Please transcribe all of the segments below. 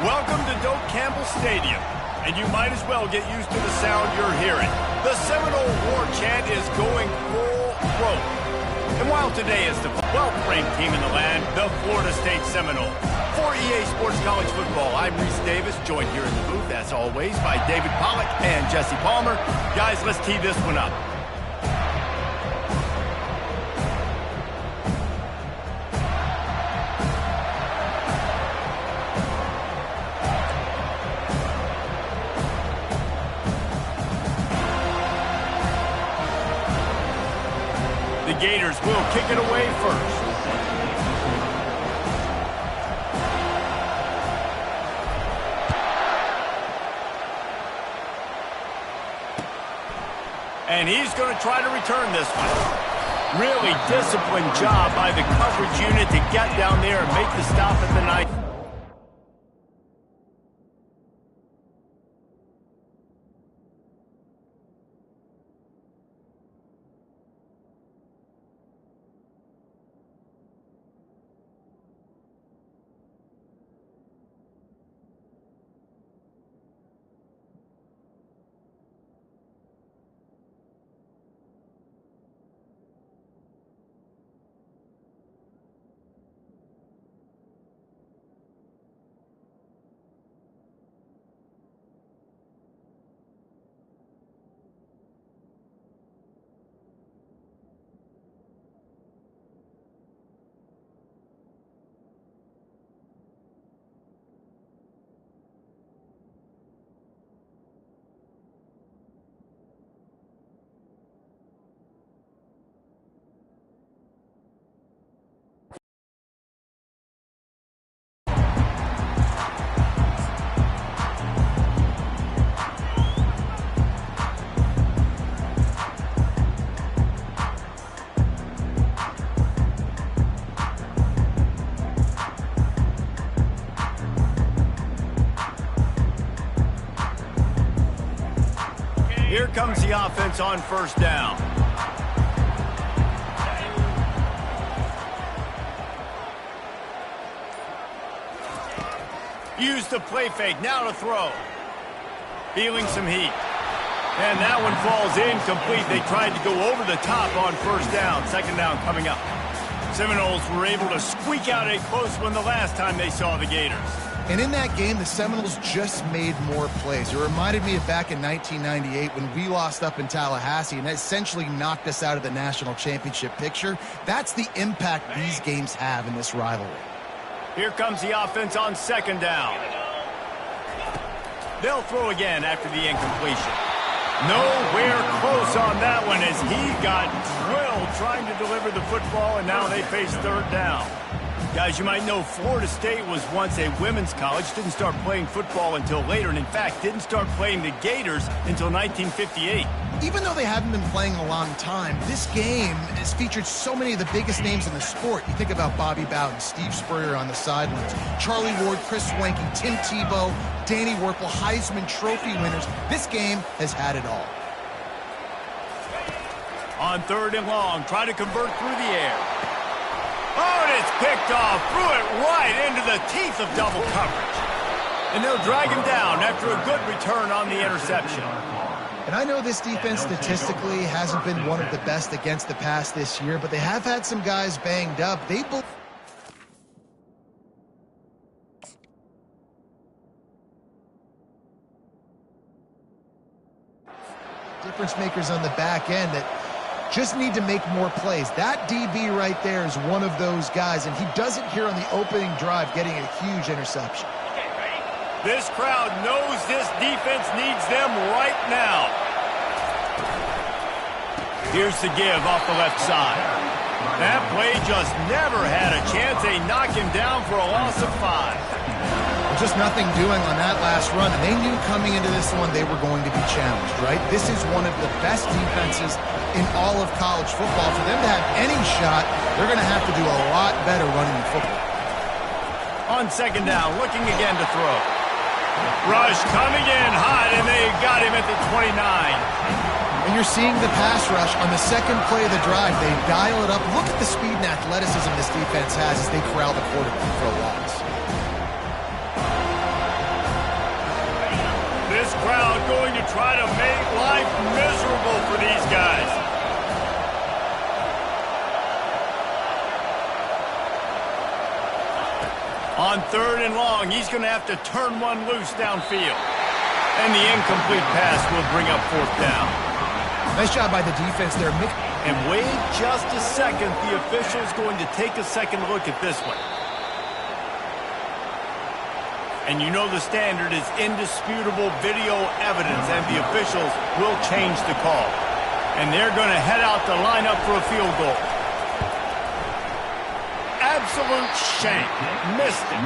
Welcome to Doak Campbell Stadium, and you might as well get used to the sound you're hearing. The Seminole War Chant is going full throat. And while today is the 12th-ranked team in the land, the Florida State Seminole. For EA Sports College Football, I'm Reese Davis, joined here in the booth, as always, by David Pollack and Jesse Palmer. Guys, let's tee this one up. The Gators will kick it away first. And he's going to try to return this one. Really disciplined job by the coverage unit to get down there and make the stop at the knife. Here comes the offense on first down. Use the play fake, now to throw. Feeling some heat. And that one falls incomplete. They tried to go over the top on first down. Second down coming up. Seminoles were able to squeak out a close one the last time they saw the Gators. And in that game, the Seminoles just made more plays. It reminded me of back in 1998 when we lost up in Tallahassee and essentially knocked us out of the national championship picture. That's the impact these games have in this rivalry. Here comes the offense on second down. They'll throw again after the incompletion. Nowhere close on that one as he got drilled trying to deliver the football, and now they face third down. Guys, you might know Florida State was once a women's college, didn't start playing football until later, and in fact, didn't start playing the Gators until 1958. Even though they haven't been playing a long time, this game has featured so many of the biggest names in the sport. You think about Bobby Bowden, Steve Spurrier on the sidelines, Charlie Ward, Chris Swanky, Tim Tebow, Danny Werkle, Heisman Trophy winners. This game has had it all. On third and long, try to convert through the air. Oh, and it's picked off, threw it right into the teeth of double coverage. And they'll drag him down after a good return on the interception. And I know this defense statistically hasn't been one of the best against the pass this year, but they have had some guys banged up. Difference makers on the back end that just need to make more plays. That DB right there is one of those guys, and he does it here on the opening drive, getting a huge interception. This crowd knows this defense needs them right now. Here's the give off the left side. That play just never had a chance. They knock him down for a loss of 5. Just nothing doing on that last run, and they knew coming into this one they were going to be challenged, right? This is one of the best defenses in all of college football. For them to have any shot, they're going to have to do a lot better running the football. On second down, looking again to throw. Rush coming in hot, and they got him at the 29. And you're seeing the pass rush on the second play of the drive. They dial it up. Look at the speed and athleticism this defense has as they corral the quarterback for a loss. going to try to make life miserable for these guys. On 3rd and long, he's going to have to turn one loose downfield. And the incomplete pass will bring up 4th down. Nice job by the defense there. And wait just a second. The official's going to take a second look at this one. And you know the standard is indisputable video evidence, and the officials will change the call. And they're going to head out to line up for a field goal. Absolute shank. Missed it.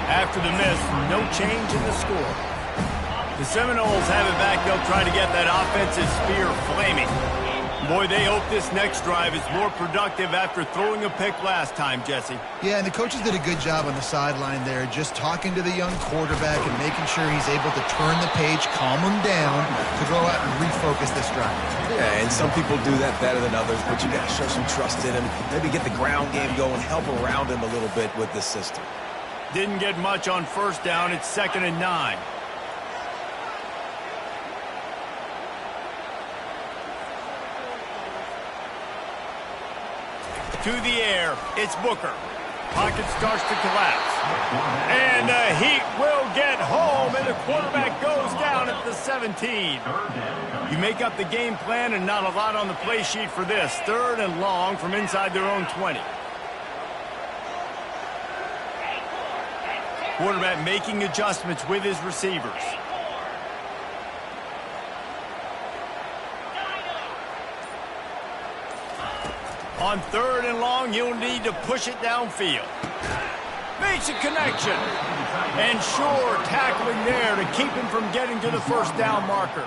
After the miss, no change in the score. The Seminoles have it back. They'll try to get that offensive spear flaming. Boy, they hope this next drive is more productive after throwing a pick last time, Jesse. Yeah, and the coaches did a good job on the sideline there, just talking to the young quarterback and making sure he's able to turn the page, calm him down, to go out and refocus this drive. Yeah, and some people do that better than others, but you got to show some trust in him, maybe get the ground game going, help around him a little bit with this system. Didn't get much on 1st down. It's 2nd and 9. To the air, it's Booker. Pocket starts to collapse. And the Heat will get home, and the quarterback goes down at the 17. You make up the game plan, and not a lot on the play sheet for this. 3rd and long from inside their own 20. Quarterback making adjustments with his receivers. On 3rd and long, you'll need to push it downfield. Makes a connection. And sure, tackling there to keep him from getting to the 1st down marker.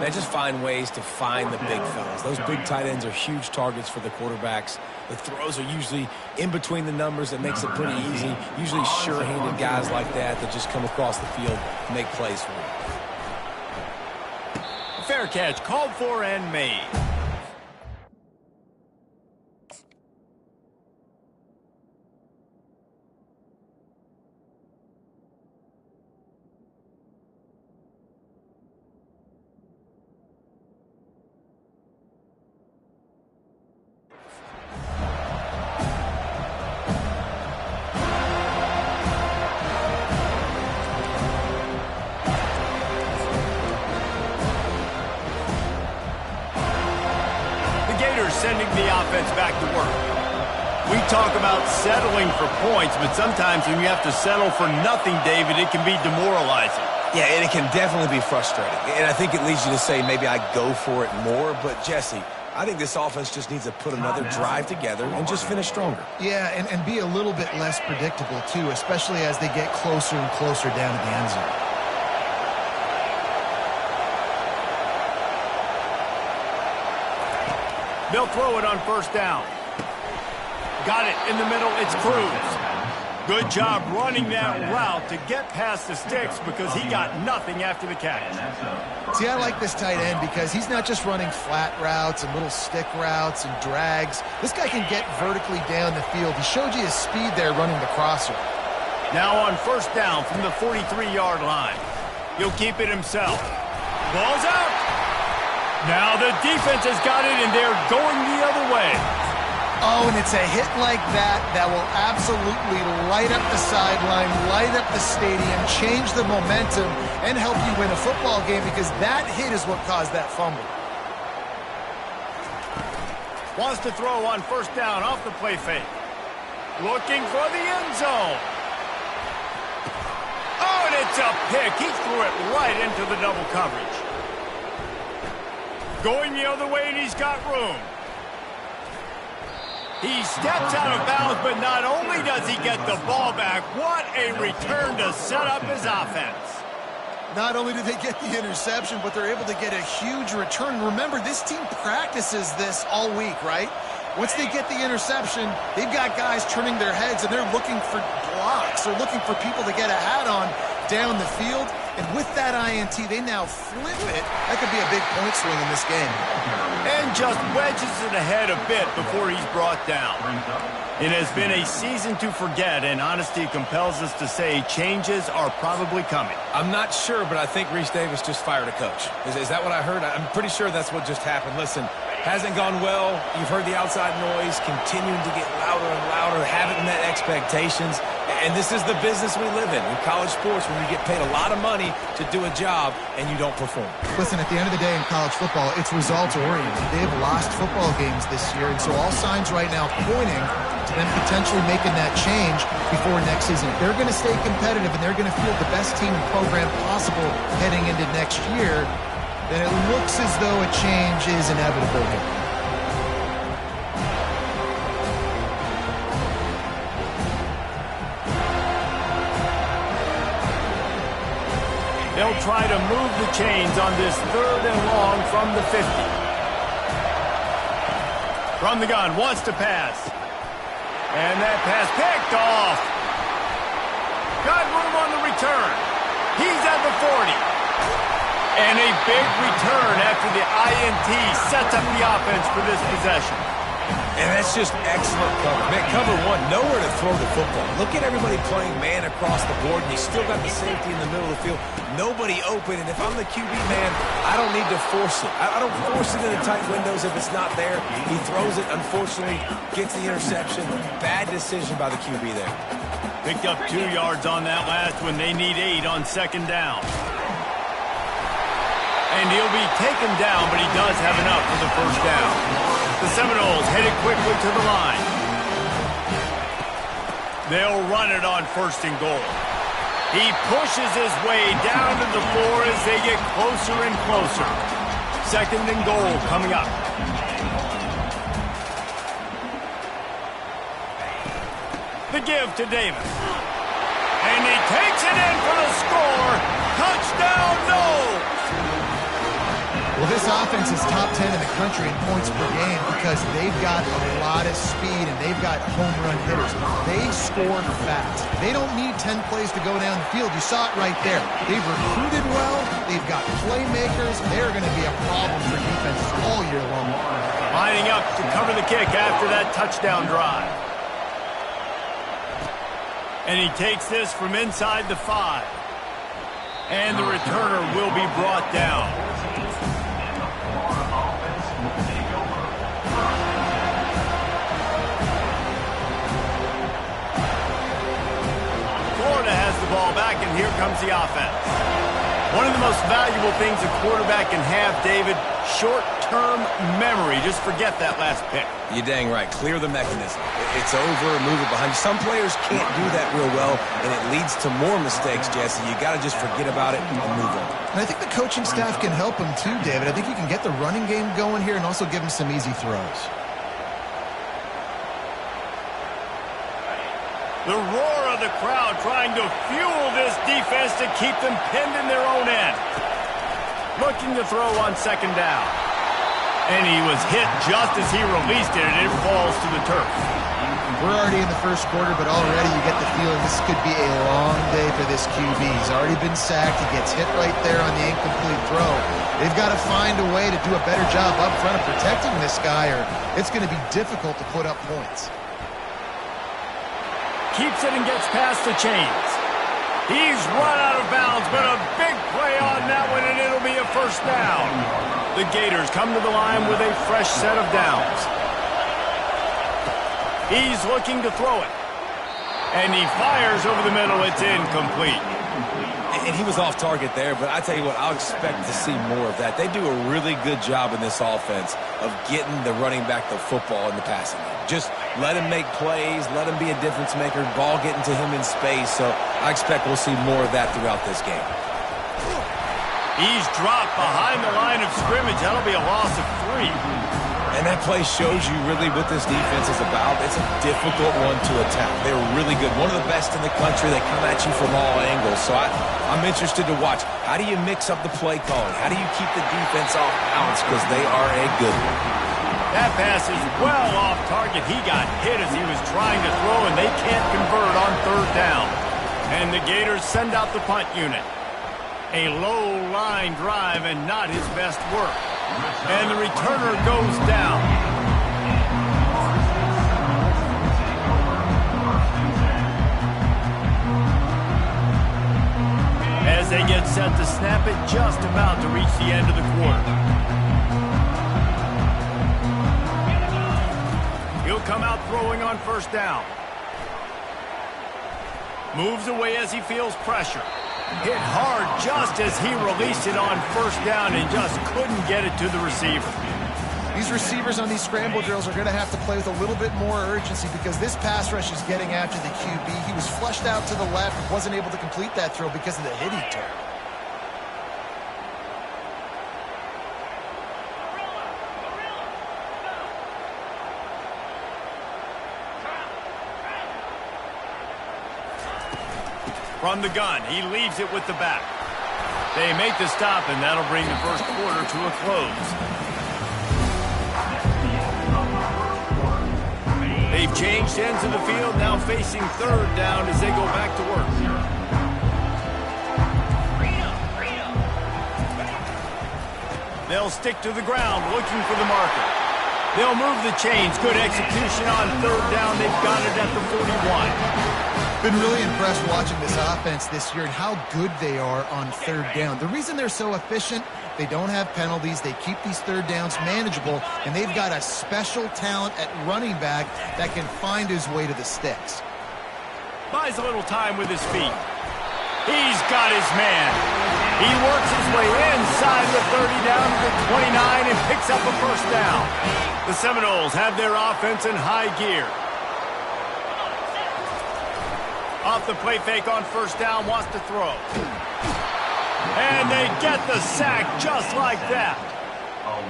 They just find ways to find the big fellas. Those big tight ends are huge targets for the quarterbacks. The throws are usually in between the numbers. That makes it pretty easy. Usually sure-handed guys like that just come across the field and make plays for them. Fair catch, called for and made. Sending the offense back to work. We talk about settling for points, but sometimes when you have to settle for nothing, David, it can be demoralizing. Yeah, and it can definitely be frustrating. And I think it leads you to say maybe I go for it more. But, Jesse, I think this offense just needs to put another drive together and just finish stronger. Yeah, and be a little bit less predictable, too, especially as they get closer and closer down to the end zone. They'll throw it on 1st down. Got it in the middle. It's Cruz. Good job running that route to get past the sticks because he got nothing after the catch. See, I like this tight end because he's not just running flat routes and little stick routes and drags. This guy can get vertically down the field. He showed you his speed there running the crosser. Now on 1st down from the 43-yard line. He'll keep it himself. Ball's out. Now the defense has got it, and they're going the other way. Oh, and it's a hit like that will absolutely light up the sideline, light up the stadium, change the momentum, and help you win a football game because that hit is what caused that fumble. Wants to throw on 1st down off the play fake. Looking for the end zone. Oh, and it's a pick. He threw it right into the double coverage. Going the other way, and he's got room. He steps out of bounds, but not only does he get the ball back, what a return to set up his offense. Not only do they get the interception, but they're able to get a huge return. Remember, this team practices this all week, right? Once they get the interception, they've got guys turning their heads, and they're looking for blocks. They're looking for people to get a hat on down the field. And with that INT, they now flip it. That could be a big point swing in this game. And just wedges it ahead a bit before he's brought down. It has been a season to forget, and honesty compels us to say changes are probably coming. I'm not sure, but I think Reese Davis just fired a coach. Is that what I heard? I'm pretty sure that's what just happened. Listen, hasn't gone well. You've heard the outside noise, continuing to get louder and louder, haven't met expectations. And this is the business we live in college sports, when you get paid a lot of money to do a job and you don't perform. Listen, at the end of the day in college football, it's results-oriented. They've lost football games this year, and so all signs right now pointing to them potentially making that change before next season. If they're going to stay competitive and they're going to field the best team and program possible heading into next year, then it looks as though a change is inevitable here. They'll try to move the chains on this 3rd and long from the 50. From the gun, wants to pass. And that pass picked off. Got room on the return. He's at the 40. And a big return after the INT sets up the offense for this possession. And that's just excellent cover. Man, cover one, nowhere to throw the football. Look at everybody playing man across the board, and you still got the safety in the middle of the field. Nobody open, and if I'm the QB man, I don't need to force it. I don't force it in the tight windows if it's not there. He throws it, unfortunately, gets the interception. Bad decision by the QB there. Picked up 2 yards on that last one. They need 8 on 2nd down. And he'll be taken down, but he does have enough for the 1st down. The Seminoles headed quickly to the line. They'll run it on 1st and goal. He pushes his way down to the floor as they get closer and closer. 2nd and goal coming up. The give to Davis. And he takes it in for the score. Touchdown, Noles! Well, this offense is top 10 in the country in points per game because they've got a lot of speed and they've got home run hitters. They score fast. They don't need 10 plays to go down the field. You saw it right there. They've recruited well. They've got playmakers. They're going to be a problem for defenses all year long. Lining up to cover the kick after that touchdown drive. And he takes this from inside the 5. And the returner will be brought down. Florida has the ball back, and here comes the offense. One of the most valuable things a quarterback can have, David, short-term memory. Just forget that last pick. You're dang right. Clear the mechanism. It's over and move it behind you. Some players can't do that real well, and it leads to more mistakes, Jesse. You got to just forget about it and move on. And I think the coaching staff can help him too, David. I think you can get the running game going here and also give him some easy throws. The roar of the crowd trying to fuel this defense to keep them pinned in their own end. Looking to throw on 2nd down. And he was hit just as he released it, and it falls to the turf. We're already in the 1st quarter, but already you get the feeling this could be a long day for this QB. He's already been sacked. He gets hit right there on the incomplete throw. They've got to find a way to do a better job up front of protecting this guy, or it's going to be difficult to put up points. Keeps it and gets past the chains. He's run out of bounds, but a big play on that one, and it'll be a 1st down. The Gators come to the line with a fresh set of downs. He's looking to throw it. And he fires over the middle. It's incomplete. And he was off target there, but I tell you what, I'll expect to see more of that. They do a really good job in this offense of getting the running back the football in the passing game. Just let him make plays, let him be a difference maker, ball getting to him in space. So I expect we'll see more of that throughout this game. He's dropped behind the line of scrimmage. That'll be a loss of 3. And that play shows you really what this defense is about. It's a difficult one to attack. They're really good. One of the best in the country. They come at you from all angles. So I'm interested to watch. How do you mix up the play calling? How do you keep the defense off balance? Because they are a good one. That pass is well off target. He got hit as he was trying to throw, and they can't convert on third down. And the Gators send out the punt unit. A low line drive and not his best work. And the returner goes down. As they get set to snap it, just about to reach the end of the quarter. He'll come out throwing on first down. Moves away as he feels pressure. Hit hard just as he released it on first down and just couldn't get it to the receiver. These receivers on these scramble drills are going to have to play with a little bit more urgency because this pass rush is getting after the QB. He was flushed out to the left and wasn't able to complete that throw because of the hit he took. From the gun, he leaves it with the back. They make the stop, and that'll bring the first quarter to a close. They've changed ends of the field, now facing third down as they go back to work. They'll stick to the ground, looking for the marker. They'll move the chains. Good execution on third down. They've got it at the 41. Been really impressed watching this offense this year and how good they are on third down. The reason they're so efficient, they don't have penalties, they keep these third downs manageable, and they've got a special talent at running back that can find his way to the sticks. Buys a little time with his feet. He's got his man. He works his way inside the 30 down to the 29 and picks up a first down. The Seminoles have their offense in high gear. Off the play fake on first down, wants to throw. And they get the sack just like that.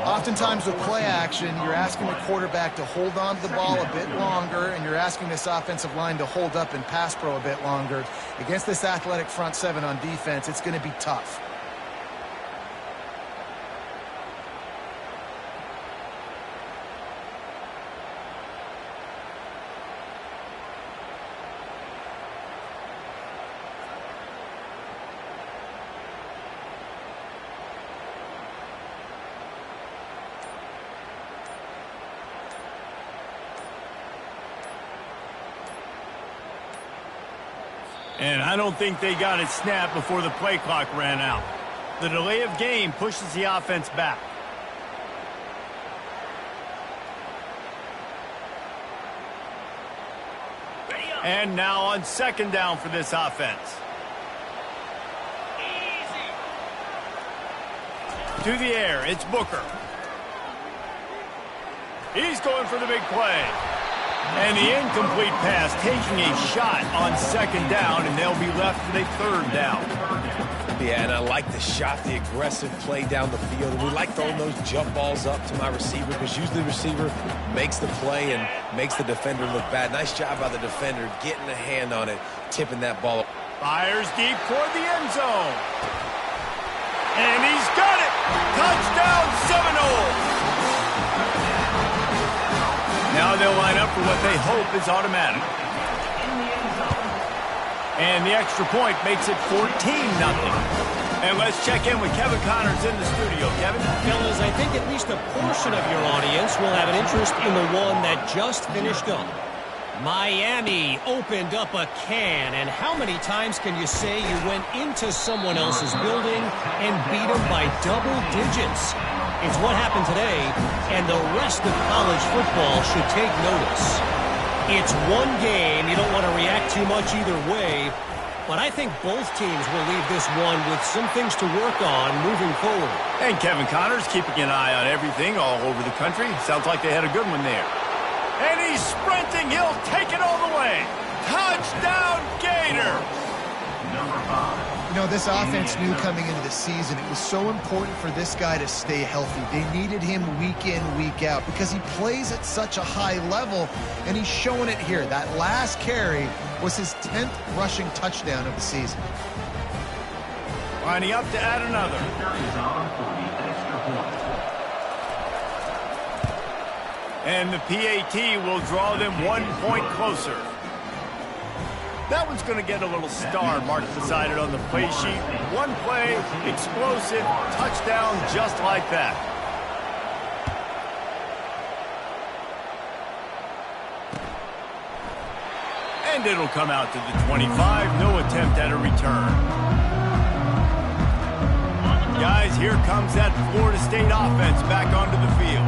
Oftentimes with play action, you're asking the quarterback to hold on to the ball a bit longer, and you're asking this offensive line to hold up and pass pro a bit longer. Against this athletic front seven on defense, it's going to be tough. And I don't think they got it snapped before the play clock ran out. The delay of game pushes the offense back. And now on second down for this offense. To the air, it's Booker. He's going for the big play. And the incomplete pass taking a shot on second down, and they'll be left with a third down. Yeah, and I like the shot, the aggressive play down the field. We like throwing those jump balls up to my receiver because usually the receiver makes the play and makes the defender look bad. Nice job by the defender getting a hand on it, tipping that ball. Fires deep toward the end zone. And he's got it! Touchdown Seminoles! Now they'll line up for what they hope is automatic. And the extra point makes it 14-0. And let's check in with Kevin Connors in the studio. Kevin? Fellas, I think at least a portion of your audience will have an interest in the one that just finished up. Miami opened up a can, and how many times can you say you went into someone else's building and beat them by double digits? It's what happened today, and the rest of college football should take notice. It's one game. You don't want to react too much either way, but I think both teams will leave this one with some things to work on moving forward. And Kevin Connors keeping an eye on everything all over the country. Sounds like they had a good one there. And he's sprinting. He'll take it all the way. Touchdown, Gator! You know, this offense knew coming into the season it was so important for this guy to stay healthy. They needed him week in, week out because he plays at such a high level, and he's showing it here. That last carry was his 10th rushing touchdown of the season. Lining up to add another. And the PAT will draw them 1 point closer. That one's going to get a little star marked beside it on the play sheet. One play, explosive, touchdown just like that. And it'll come out to the 25. No attempt at a return. Guys, here comes that Florida State offense back onto the field.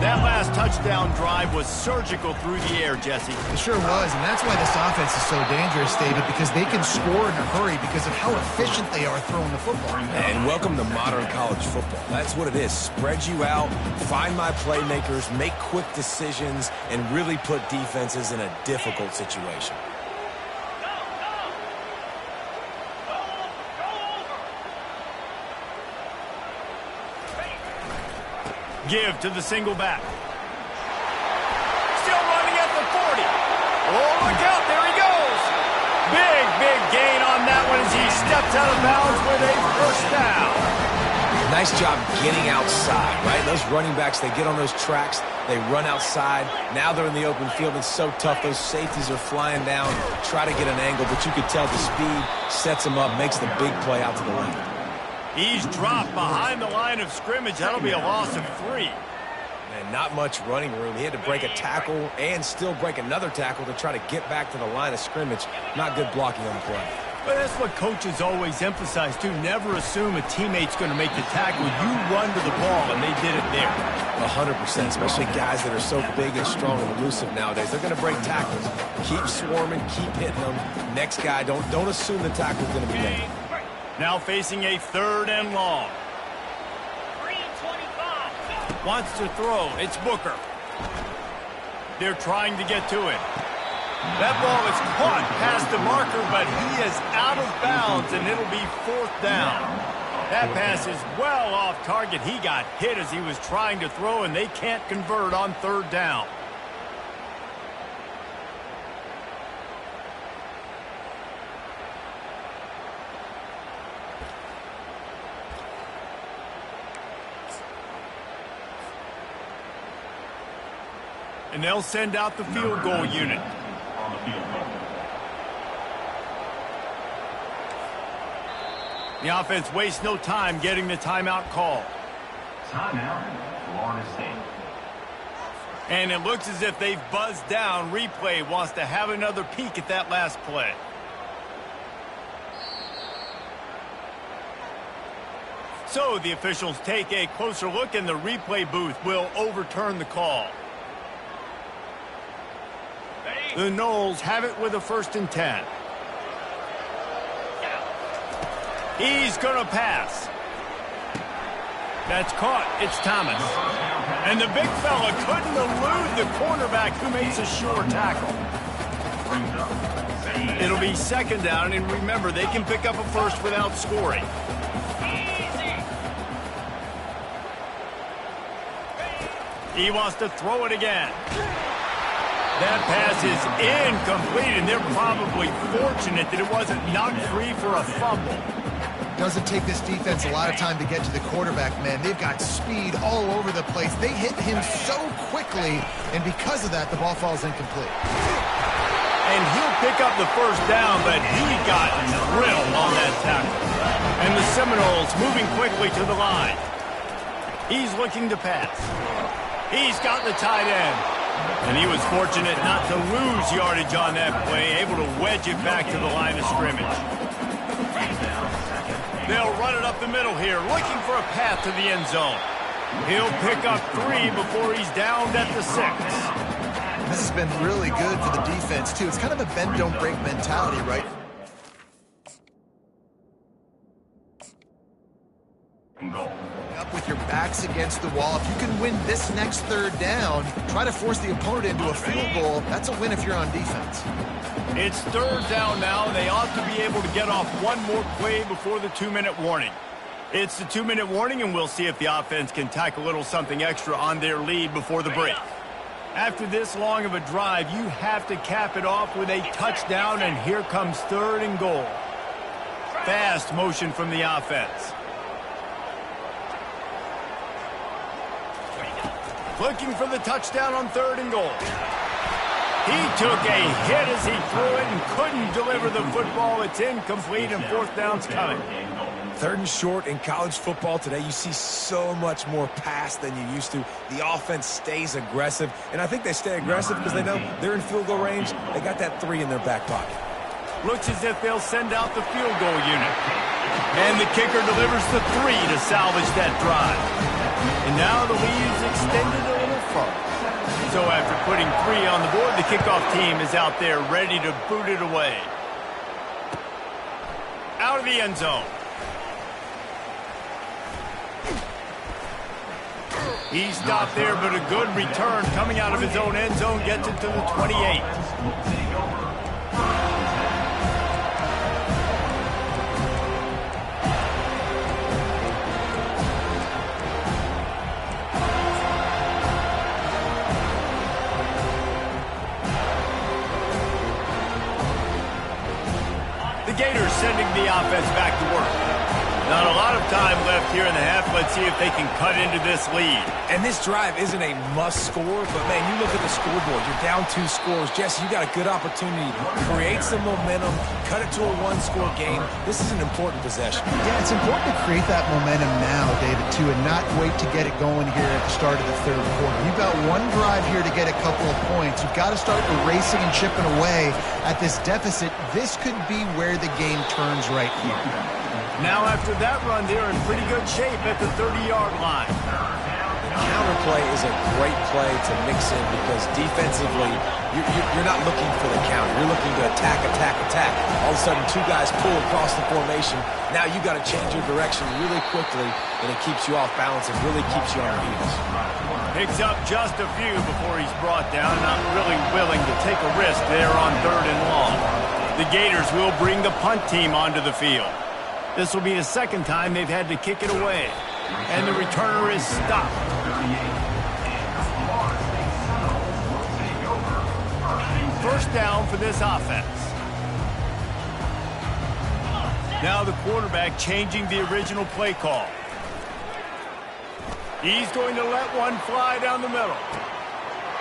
That last touchdown drive was surgical through the air, Jesse. It sure was, and that's why this offense is so dangerous, David, because they can score in a hurry because of how efficient they are throwing the football. And welcome to modern college football. That's what it is. Spread you out, find my playmakers, make quick decisions, and really put defenses in a difficult situation. Give to the single back. Still running at the 40. Oh, look out. There he goes. Big gain on that one as he steps out of bounds with a first down. Nice job getting outside, right? Those running backs, they get on those tracks, they run outside. Now they're in the open field. It's so tough. Those safeties are flying down, try to get an angle, but you could tell the speed sets them up, makes the big play out to the left. He's dropped behind the line of scrimmage. That'll be a loss of 3. And not much running room. He had to break a tackle and still break another tackle to try to get back to the line of scrimmage. Not good blocking on the play. But that's what coaches always emphasize, too. Never assume a teammate's going to make the tackle. You run to the ball, and they did it there. 100%, especially guys that are so big and strong and elusive nowadays. They're going to break tackles. Keep swarming, keep hitting them. Next guy, don't assume the tackle's going to be made. Now facing a 3rd and long. 3-25. Wants to throw. It's Booker. They're trying to get to it. That ball is caught past the marker, but he is out of bounds, and it'll be 4th down. That pass is well off target. He got hit as he was trying to throw, and they can't convert on 3rd down. And they'll send out the field goal unit. The offense wastes no time getting the timeout call. Timeout, Florida State. And it looks as if they've buzzed down. Replay wants to have another peek at that last play. So the officials take a closer look, and the replay booth will overturn the call. The Noles have it with a 1st and 10. He's going to pass. That's caught. It's Thomas. And the big fella couldn't elude the cornerback who makes a sure tackle. It'll be 2nd down, and remember, they can pick up a first without scoring. He wants to throw it again. That pass is incomplete, and they're probably fortunate that it wasn't knocked free for a fumble. Doesn't take this defense a lot of time to get to the quarterback, man. They've got speed all over the place. They hit him so quickly, and because of that, the ball falls incomplete. And he'll pick up the 1st down, but he got drilled on that tackle. And the Seminoles moving quickly to the line. He's looking to pass. He's got the tight end. And he was fortunate not to lose yardage on that play, able to wedge it back to the line of scrimmage. They'll run it up the middle here, looking for a path to the end zone. He'll pick up 3 before he's downed at the 6. This has been really good for the defense, too. It's kind of a bend-don't-break mentality, right? and goal. Up with your backs against the wall. If you can win this next third down, try to force the opponent into a field goal. That's a win if you're on defense. It's third down now, and they ought to be able to get off one more play before the 2-minute warning. It's the 2-minute warning, and we'll see if the offense can tack a little something extra on their lead before the break. After this long of a drive, you have to cap it off with a touchdown, and here comes third and goal. Fast motion from the offense. Looking for the touchdown on third and goal. He took a hit as he threw it and couldn't deliver the football. It's incomplete and fourth down's coming. Third and short in college football today, you see so much more pass than you used to. The offense stays aggressive, and I think they stay aggressive because they know they're in field goal range. They got that 3 in their back pocket. Looks as if they'll send out the field goal unit. And the kicker delivers the 3 to salvage that drive. And now the lead is extended a little further. So after putting 3 on the board, the kickoff team is out there ready to boot it away. Out of the end zone. He stopped there, but a good return coming out of his own end zone gets it to the 28. The Gators sending the offense back to work. Not a lot of time left here in the half. Let's see if they can cut into this lead. And this drive isn't a must score, but, man, you look at the scoreboard. You're down 2 scores. Jesse, you got a good opportunity to create some momentum, cut it to a 1-score game. This is an important possession. Yeah, it's important to create that momentum now, David, too, and not wait to get it going here at the start of the third quarter. You've got one drive here to get a couple of points. You've got to start erasing and chipping away at this deficit. This could be where the game turns right here. Now after that run, they're in pretty good shape at the 30-yard line. Counter play is a great play to mix in because defensively, you're not looking for the counter. You're looking to attack. All of a sudden, 2 guys pull across the formation. Now you got to change your direction really quickly, and it keeps you off balance. It really keeps you on your heels. Picks up just a few before he's brought down. Not really willing to take a risk there on third and long. The Gators will bring the punt team onto the field. This will be the second time they've had to kick it away. And the returner is stopped. First down for this offense. Now the quarterback changing the original play call. He's going to let one fly down the middle.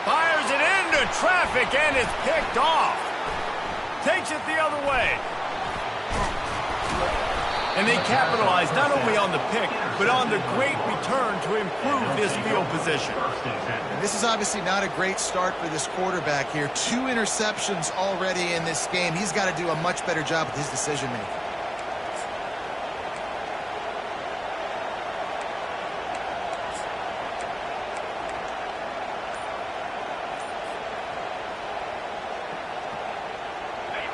Fires it into traffic, and it's picked off. Takes it the other way. And they capitalize not only on the pick, but on the great return to improve this field position. And this is obviously not a great start for this quarterback here. 2 interceptions already in this game. He's got to do a much better job with his decision-making.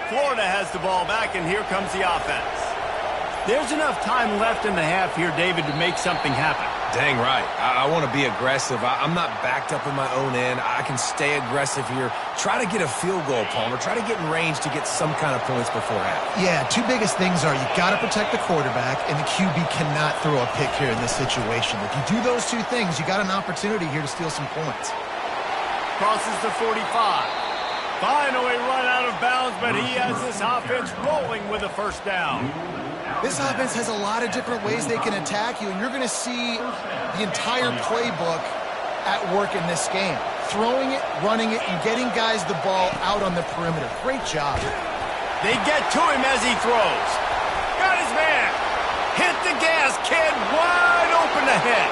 Florida has the ball back, and here comes the offense. There's enough time left in the half here, David, to make something happen. Dang right. I want to be aggressive. I'm not backed up in my own end. I can stay aggressive here. Try to get a field goal, Palmer. Try to get in range to get some kind of points before half. Yeah, 2 biggest things are you got to protect the quarterback, and the QB cannot throw a pick here in this situation. If you do those 2 things, you got an opportunity here to steal some points. Crosses the 45. Finally run out of bounds, but he has this offense rolling with a first down. This offense has a lot of different ways they can attack you, and you're going to see the entire playbook at work in this game. Throwing it, running it, and getting guys the ball out on the perimeter. Great job. They get to him as he throws. Got his man. Hit the gas, kid. Wide open ahead.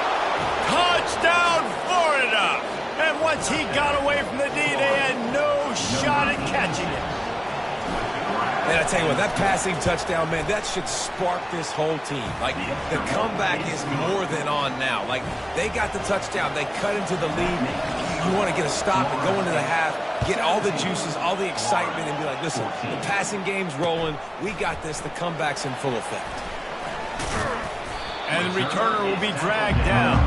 Touchdown, Florida. And once he got away from the D, they had no shot at catching it. Man, I tell you what, that passing touchdown, man, that should spark this whole team. Like, the comeback is more than on now. Like, they got the touchdown. They cut into the lead. You want to get a stop and go into the half, get all the juices, all the excitement, and be like, listen, the passing game's rolling. We got this. The comeback's in full effect. And the returner will be dragged down.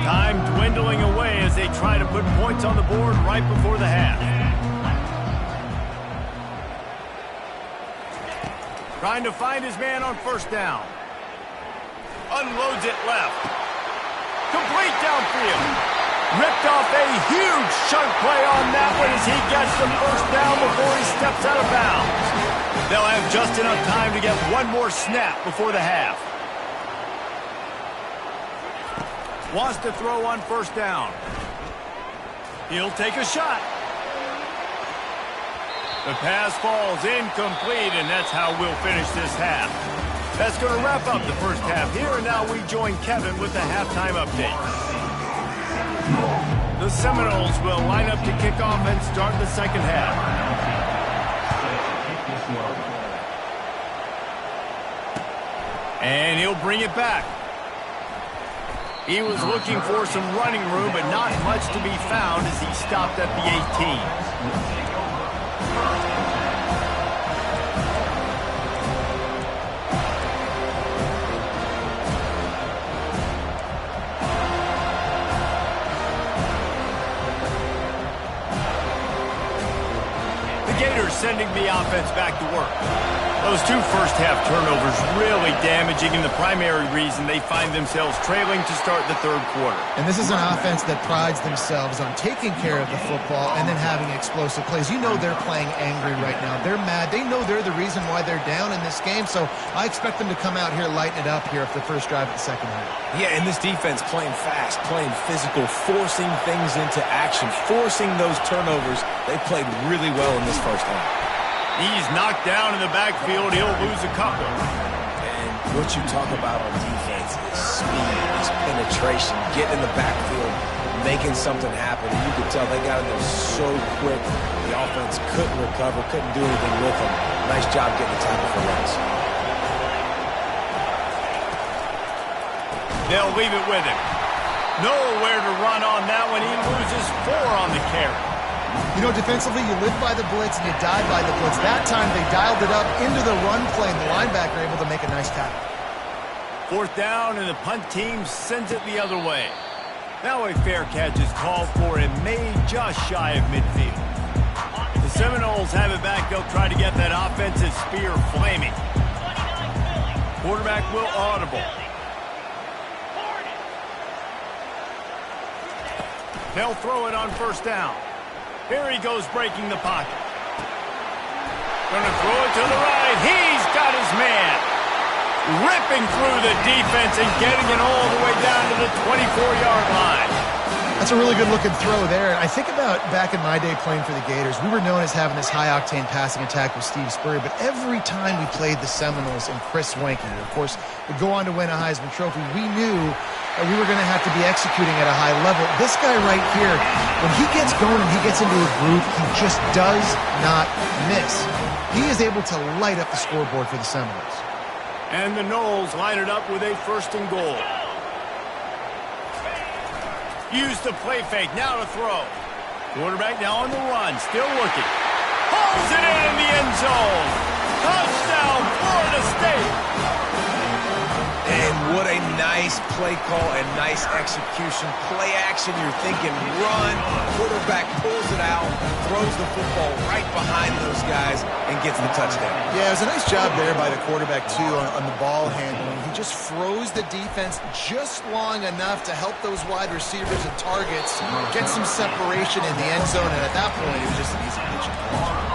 Time dwindling away as they try to put points on the board right before the half. Trying to find his man on first down. Unloads it left. Complete downfield. Ripped off a huge chunk play on that one as he gets the first down before he steps out of bounds. They'll have just enough time to get one more snap before the half. Wants to throw on first down. He'll take a shot. The pass falls incomplete, and that's how we'll finish this half. That's going to wrap up the first half here, and now we join Kevin with the halftime update. The Seminoles will line up to kick off and start the second half. And he'll bring it back. He was looking for some running room, but not much to be found as he stopped at the 18. Sending the offense back to work. Those two first-half turnovers really damaging, and the primary reason they find themselves trailing to start the third quarter. And this is an offense that prides themselves on taking care of the football and then having explosive plays. You know they're playing angry right now. They're mad. They know they're the reason why they're down in this game, so I expect them to come out here, lighten it up here for the first drive of the second half. Yeah, and this defense playing fast, playing physical, forcing things into action, forcing those turnovers. They played really well in this first half. He's knocked down in the backfield. He'll lose a couple. And what you talk about on defense is speed, is penetration, getting in the backfield, making something happen. And you could tell they got in there so quick. The offense couldn't recover, couldn't do anything with them. Nice job getting the tackle for runs. They'll leave it with him. Nowhere to run on that one. He loses 4 on the carry. You know, defensively, you live by the blitz and you die by the blitz. That time, they dialed it up into the run play, and the linebacker able to make a nice tackle. Fourth down, and the punt team sends it the other way. Now a fair catch is called for and made just shy of midfield. The Seminoles have it back. They'll try to get that offensive spear flaming. Quarterback will audible. They'll throw it on first down. Here he goes breaking the pocket. Gonna throw it to the right. He's got his man. Ripping through the defense and getting it all the way down to the 24-yard line. That's a really good-looking throw there. And I think about back in my day playing for the Gators, we were known as having this high-octane passing attack with Steve Spurrier, but every time we played the Seminoles and Chris Wenke, who, of course, would go on to win a Heisman Trophy, we knew that we were going to have to be executing at a high level. This guy right here, when he gets going and he gets into a groove, he just does not miss. He is able to light up the scoreboard for the Seminoles. And the Noles line it up with a first and goal. Use the play fake, now to throw. Quarterback now on the run, still looking. Hauls it in the end zone. Touchdown, Florida State. And what a nice play call and nice execution. Play action, you're thinking run. Quarterback pulls it out, throws the football right behind those guys, and gets the touchdown. Yeah, it was a nice job there by the quarterback, too, on the ball handling. He just froze the defense just long enough to help those wide receivers and targets get some separation in the end zone, and at that point, it was just an easy pitch and catch.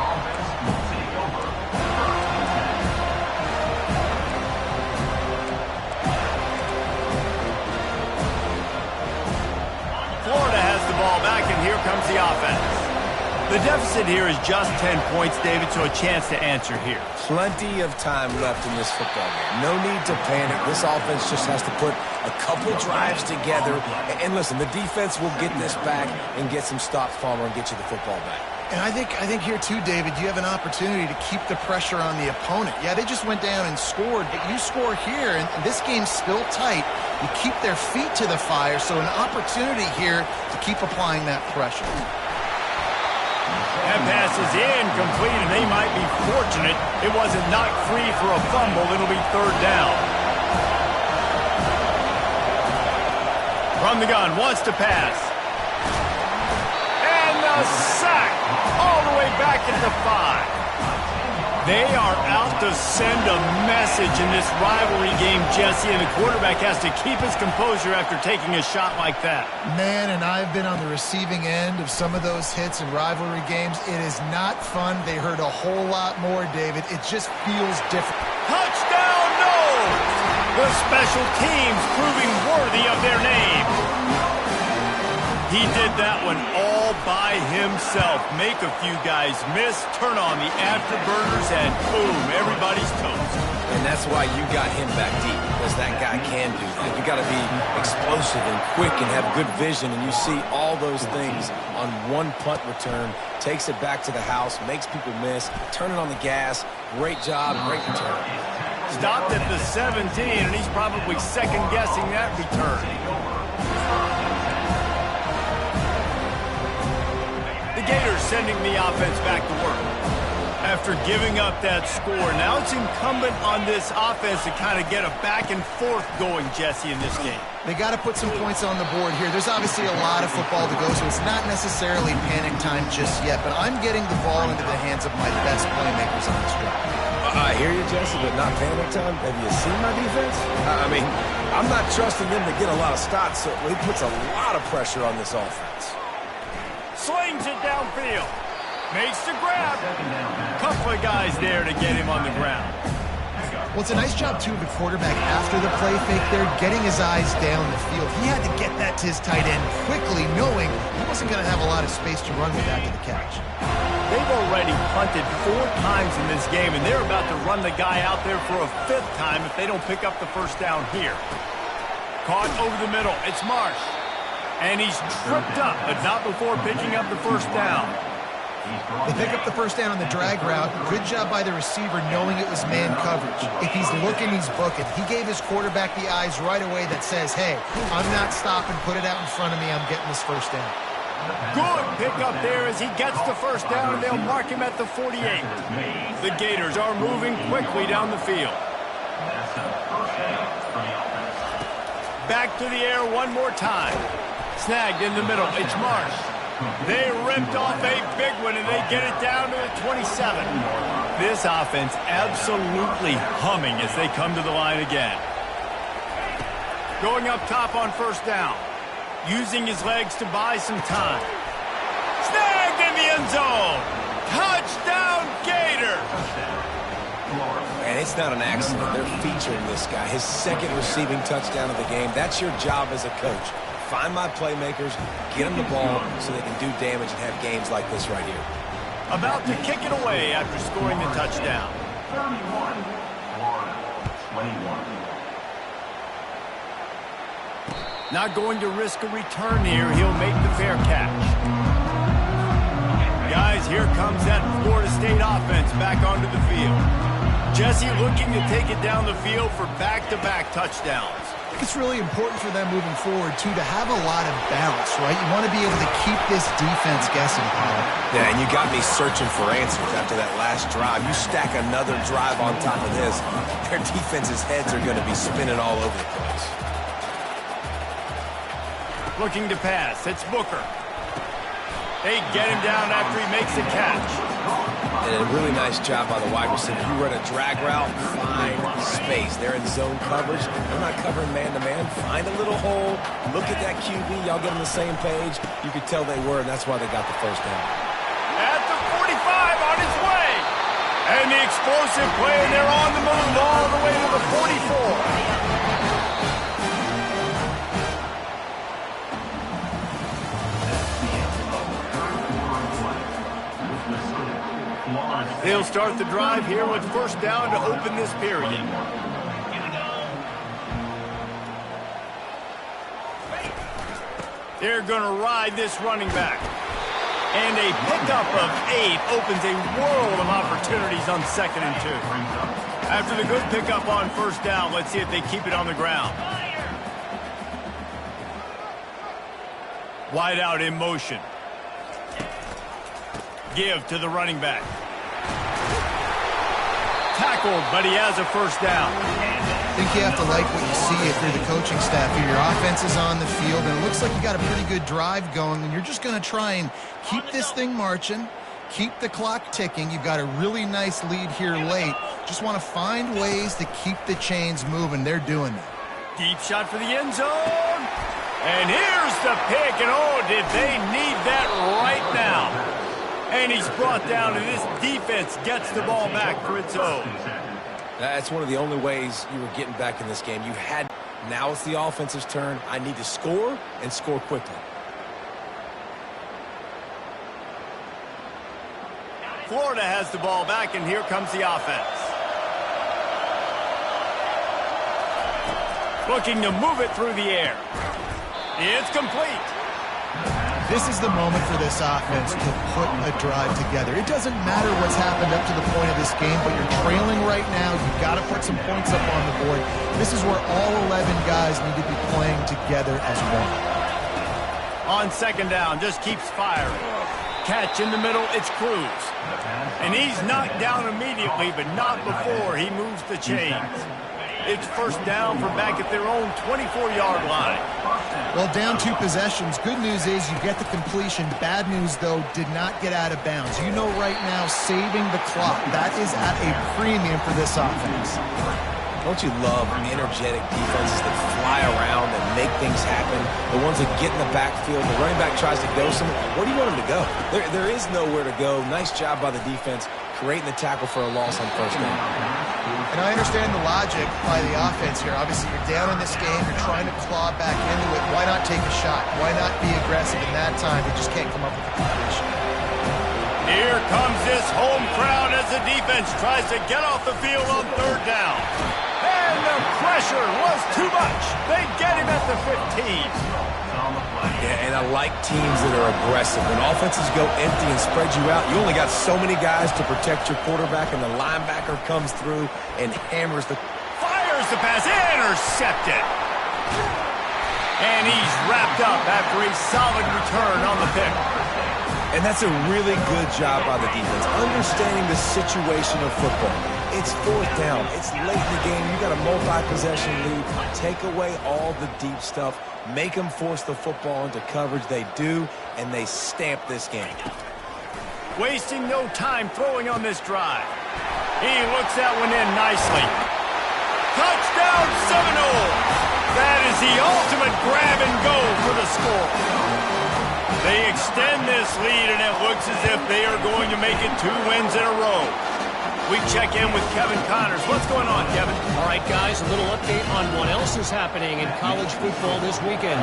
Back, and here comes the offense. The deficit here is just 10 points, David, so a chance to answer here. Plenty of time left in this football game. No need to panic. This offense just has to put a couple drives together. And listen, the defense will get this back and get some stops, Palmer, and get you the football back. And I think here, too, David, you have an opportunity to keep the pressure on the opponent. Yeah, they just went down and scored, but you score here, and this game's still tight. You keep their feet to the fire, so an opportunity here to keep applying that pressure. That pass is incomplete, and they might be fortunate it wasn't knocked free for a fumble. It'll be third down. From the gun, wants to pass. And a sack all the way back at the 5. They are out to send a message in this rivalry game, Jesse, and the quarterback has to keep his composure after taking a shot like that. Man, and I've been on the receiving end of some of those hits in rivalry games. It is not fun. They hurt a whole lot more, David. It just feels different. Touchdown, no! The special teams proving worthy of their name. He did that one all by himself. Make a few guys miss, turn on the afterburners, and boom, everybody's toast. And that's why you got him back deep, because that guy can do that. You got to be explosive and quick and have good vision, and you see all those things on one punt return. Takes it back to the house, makes people miss, turning on the gas. Great job, great return. Stopped at the 17, and he's probably second-guessing that return. The Gators sending the offense back to work. After giving up that score, now it's incumbent on this offense to kind of get a back and forth going, Jesse, in this game. They got to put some points on the board here. There's obviously a lot of football to go, so it's not necessarily panic time just yet, but I'm getting the ball into the hands of my best playmakers on this drive. I hear you, Jesse, but not panic time. Have you seen my defense? I mean, I'm not trusting them to get a lot of stops, so it puts a lot of pressure on this offense. Slings it downfield. Makes the grab. Couple of guys there to get him on the ground. Well, it's a nice job, too, of the quarterback after the play fake there, getting his eyes down the field. He had to get that to his tight end quickly, knowing he wasn't going to have a lot of space to run with after the catch. They've already punted 4 times in this game, and they're about to run the guy out there for a 5th time if they don't pick up the first down here. Caught over the middle. It's Marsh. And he's tripped up, but not before picking up the first down. They pick up the first down on the drag route. Good job by the receiver knowing it was man coverage. If he's looking, he's booking. He gave his quarterback the eyes right away that says, hey, I'm not stopping. Put it out in front of me. I'm getting this first down. Good pickup there as he gets the first down, and they'll mark him at the 48. The Gators are moving quickly down the field. Back to the air one more time. Snagged in the middle. It's Marsh. They ripped off a big one, and they get it down to the 27. This offense absolutely humming as they come to the line again. Going up top on first down. Using his legs to buy some time. Snagged in the end zone. Touchdown, Gators. And it's not an accident. They're featuring this guy. His second receiving touchdown of the game. That's your job as a coach. Find my playmakers, get them the ball so they can do damage and have games like this right here. About to kick it away after scoring the touchdown. 31, Florida, 21. Not going to risk a return here. He'll make the fair catch. Guys, here comes that Florida State offense back onto the field. Jesse looking to take it down the field for back-to-back touchdowns. It's really important for them moving forward, too, to have a lot of balance, right? You want to be able to keep this defense guessing, Paul. Yeah, and you got me searching for answers after that last drive. You stack another drive on top of this, their defense's heads are going to be spinning all over the place. Looking to pass. It's Booker. They get him down after he makes the catch. And a really nice job by the wide receiver. You run a drag route, find space. They're in zone coverage. They're not covering man-to-man. Find a little hole. Look at that QB. Y'all get on the same page. You could tell they were, and that's why they got the first down. At the 45 on his way. And the explosive play, and they're on the move all the way to the 44. They'll start the drive here with first down to open this period. They're going to ride this running back. And a pickup of 8 opens a world of opportunities on 2nd and 2. After the good pickup on first down, let's see if they keep it on the ground. Wide out in motion. Give to the running back. Tackled, but he has a first down. I think you have to like what you see if you're the coaching staff here. Your offense is on the field, and it looks like you got a pretty good drive going, and you're just going to try and keep this thing marching, keep the clock ticking. You've got a really nice lead here late. Just want to find ways to keep the chains moving. They're doing that. Deep shot for the end zone. And here's the pick, and oh, did they need that right now. And he's brought down, and this defense gets the ball back for its own. That's one of the only ways you were getting back in this game. You had, now it's the offense's turn. I need to score and score quickly. Florida has the ball back, and here comes the offense. Looking to move it through the air. It's complete. This is the moment for this offense to put a drive together. It doesn't matter what's happened up to the point of this game, but you're trailing right now. You've got to put some points up on the board. This is where all 11 guys need to be playing together as one. On second down, just keeps firing. Catch in the middle, it's Cruz. And he's knocked down immediately, but not before he moves the chains. It's first down for back at their own 24-yard line. Well, down 2 possessions. Good news is you get the completion. Bad news, though, did not get out of bounds. You know right now, saving the clock, that is at a premium for this offense. Don't you love energetic defenses that fly around and make things happen? The ones that get in the backfield, the running back tries to go somewhere. Where do you want him to go? There is nowhere to go. Nice job by the defense, creating the tackle for a loss on first down. And I understand the logic by the offense here. Obviously, you're down in this game. You're trying to claw back into it. Why not take a shot? Why not be aggressive in that time? You just can't come up with a completion. Here comes this home crowd as the defense tries to get off the field on third down. And the pressure was too much. They get him at the 15. Yeah, and I like teams that are aggressive. When offenses go empty and spread you out, you only got so many guys to protect your quarterback, and the linebacker comes through and hammers the... Fires the pass, intercepted. And he's wrapped up after a solid return on the pick. And that's a really good job by the defense, understanding the situation of football. It's fourth down. It's late in the game. You got a multi-possession lead. Take away all the deep stuff. Make them force the football into coverage. They do, and they stamp this game. Wasting no time throwing on this drive. He looks that one in nicely. Touchdown Seminoles! That is the ultimate grab and go for the score. They extend this lead, and it looks as if they are going to make it 2 wins in a row. We check in with Kevin Connors. What's going on, Kevin? All right, guys, a little update on what else is happening in college football this weekend.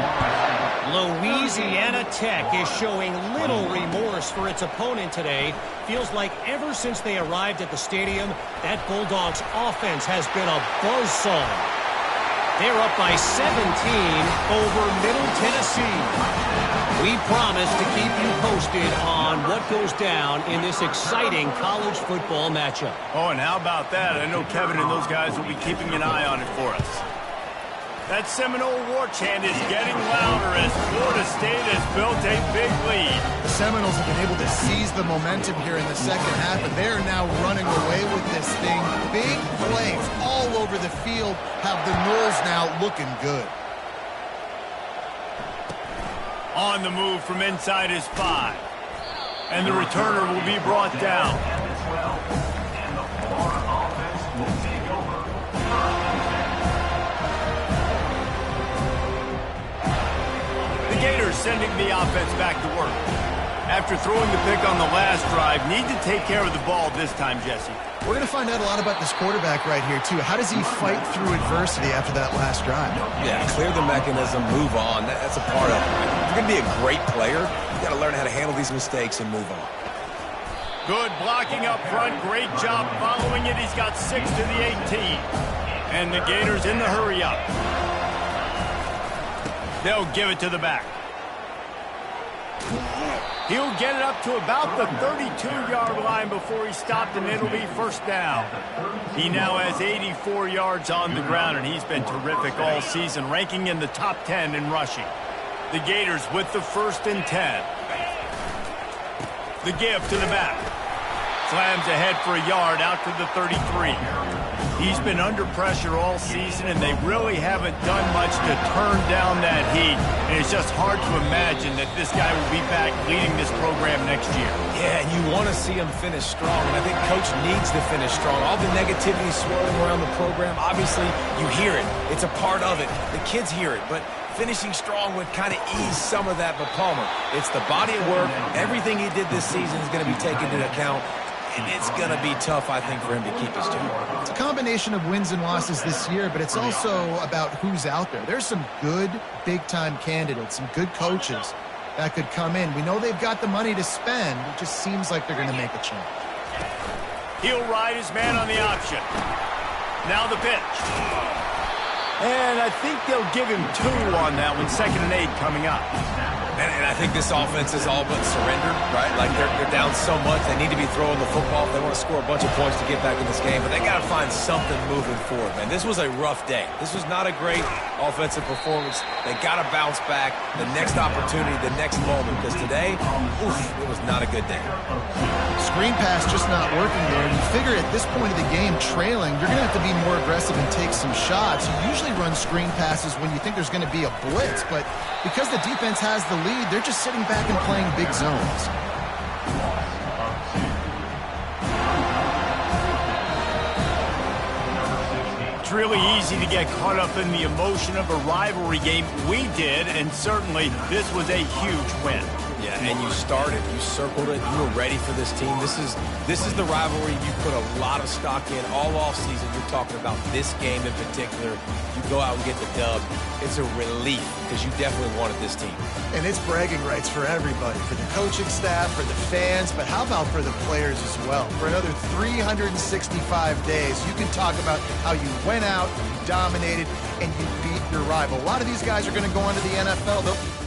Louisiana Tech is showing little remorse for its opponent today. Feels like ever since they arrived at the stadium, that Bulldogs offense has been a buzzsaw. They're up by 17 over Middle Tennessee. We promise to keep you posted on what goes down in this exciting college football matchup. Oh, and how about that? I know Kevin and those guys will be keeping an eye on it for us. That Seminole war chant is getting louder as Florida State has built a big lead. The Seminoles have been able to seize the momentum here in the second half, and they are now running away with this thing. Big plays all over the field have the Noles now looking good. On the move from inside his 5. And the returner will be brought down. The Gators sending the offense back to work. After throwing the pick on the last drive, need to take care of the ball this time, Jesse. We're going to find out a lot about this quarterback right here, too. How does he fight through adversity after that last drive? Yeah, clear the mechanism, move on. That's a part of it. If you're going to be a great player, you got to learn how to handle these mistakes and move on. Good blocking up front. Great job following it. He's got 6 to the 18. And the Gators in the hurry up. They'll give it to the back. He'll get it up to about the 32-yard line before he stopped, and it'll be first down. He now has 84 yards on the ground, and he's been terrific all season, ranking in the top 10 in rushing. The Gators with the 1st and 10. The give to the back. Slams ahead for a yard out to the 33. He's been under pressure all season, and they really haven't done much to turn down that heat. And it's just hard to imagine that this guy will be back leading this program next year. Yeah, and you want to see him finish strong, and I think Coach needs to finish strong. All the negativity swirling around the program, obviously, you hear it. It's a part of it. The kids hear it, but finishing strong would kind of ease some of that. But Palmer, it's the body of work. Everything he did this season is going to be taken into account. And it's going to be tough, I think, for him to keep his job. It's a combination of wins and losses this year, but it's also about who's out there. There's some good big-time candidates, some good coaches that could come in. We know they've got the money to spend. It just seems like they're going to make a change. He'll ride his man on the option. Now the pitch. And I think they'll give him 2 on that one. 2nd and 8 coming up. And I think this offense is all but surrendered, right? Like they're down so much, they need to be throwing the football if they want to score a bunch of points to get back in this game. But they got to find something moving forward, man. This was a rough day. This was not a great offensive performance. They got to bounce back. The next opportunity, the next moment, because today, it was not a good day. Screen pass just not working there. You figure at this point of the game, trailing, you're going to have to be more aggressive and take some shots. You usually run screen passes when you think there's going to be a blitz, but because the defense has the lead, they're just sitting back and playing big zones. It's really easy to get caught up in the emotion of a rivalry game. We did, and certainly this was a huge win. Yeah, and you started, you circled it, you were ready for this team. This is the rivalry you put a lot of stock in all offseason. You're talking about this game in particular. You go out and get the dub. It's a relief because you definitely wanted this team. And it's bragging rights for everybody, for the coaching staff, for the fans, but how about for the players as well? For another 365 days, you can talk about how you went out, you dominated, and you beat your rival. A lot of these guys are going to go on to the NFL.